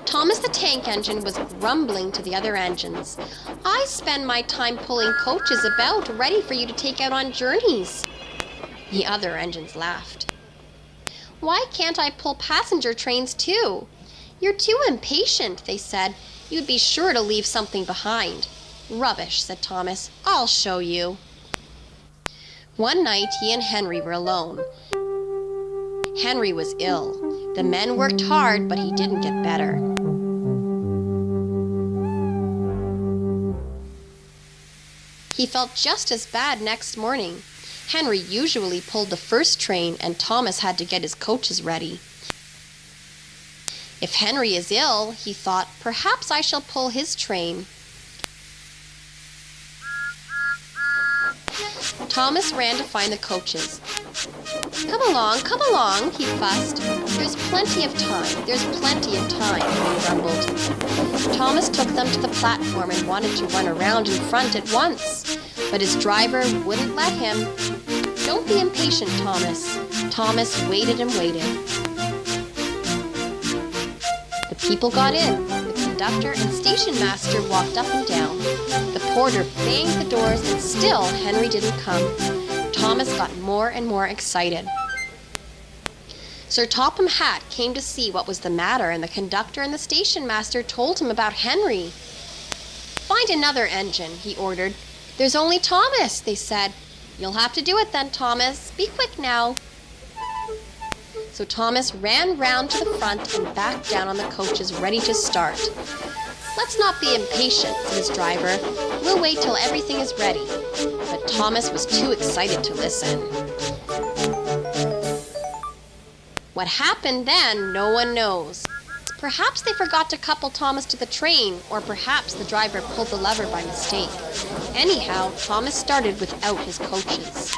Thomas the Tank Engine was grumbling to the other engines. "I spend my time pulling coaches about, ready for you to take out on journeys." The other engines laughed. "Why can't I pull passenger trains too?" "You're too impatient," they said. "You'd be sure to leave something behind." "Rubbish," said Thomas. "I'll show you." One night he and Henry were alone. Henry was ill. The men worked hard, but he didn't get better. He felt just as bad next morning. Henry usually pulled the first train, and Thomas had to get his coaches ready. "If Henry is ill," he thought, "perhaps I shall pull his train." Thomas ran to find the coaches. Come along," he fussed. There's plenty of time, he grumbled. Thomas took them to the platform and wanted to run around in front at once, but his driver wouldn't let him. "Don't be impatient, Thomas." Thomas waited and waited. The people got in. The conductor and station master walked up and down. The porter banged the doors, and still Henry didn't come. Thomas got more and more excited. Sir Topham Hatt came to see what was the matter, and the conductor and the station master told him about Henry. "Find another engine," he ordered. "There's only Thomas," they said. "You'll have to do it then, Thomas. Be quick now." So Thomas ran round to the front and back down on the coaches, ready to start. "Let's not be impatient," said his driver. "We'll wait till everything is ready." But Thomas was too excited to listen. What happened then, no one knows. Perhaps they forgot to couple Thomas to the train, or perhaps the driver pulled the lever by mistake. Anyhow, Thomas started without his coaches.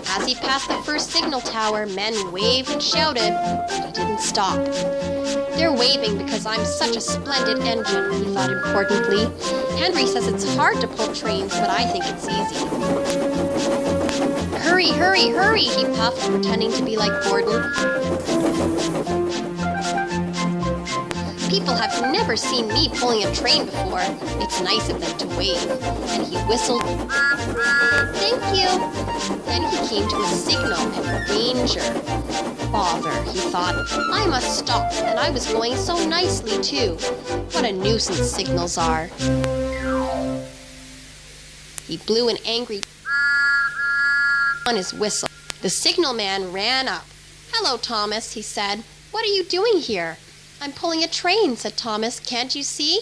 As he passed the first signal tower, men waved and shouted, but he didn't stop. "They're waving because I'm such a splendid engine," he thought importantly. "Henry says it's hard to pull trains, but I think it's easy." "Hurry, hurry, hurry," he puffed, pretending to be like Gordon. "People have never seen me pulling a train before. It's nice of them to wave." And he whistled, "Thank you." Then he came to a signal and danger. "Bother," he thought. "I must stop, and I was going so nicely too. What a nuisance signals are." He blew an angry on his whistle. The signal man ran up. "Hello, Thomas," he said. "What are you doing here?" "I'm pulling a train," said Thomas. "Can't you see?"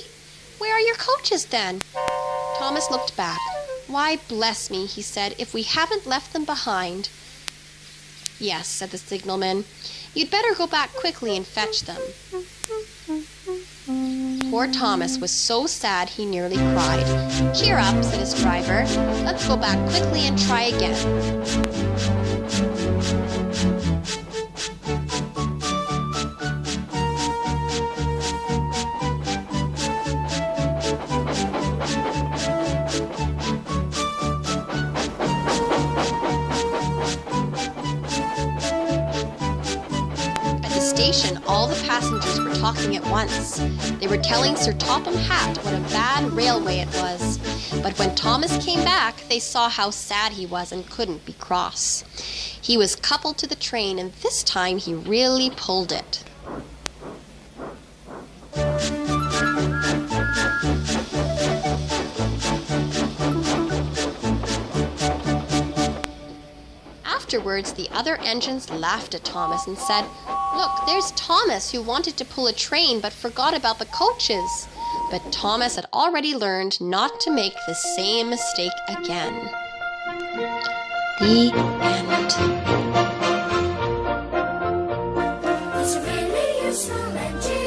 "Where are your coaches then?" Thomas looked back. "Why, bless me," he said, "if we haven't left them behind." "Yes," said the signalman. "You'd better go back quickly and fetch them." Poor Thomas was so sad he nearly cried. "Cheer up," said his driver. "Let's go back quickly and try again." Station, all the passengers were talking at once. They were telling Sir Topham Hatt what a bad railway it was. But when Thomas came back, they saw how sad he was and couldn't be cross. He was coupled to the train, and this time he really pulled it. Afterwards, the other engines laughed at Thomas and said, "Look, there's Thomas who wanted to pull a train but forgot about the coaches." But Thomas had already learned not to make the same mistake again. The end. It's really a small engine.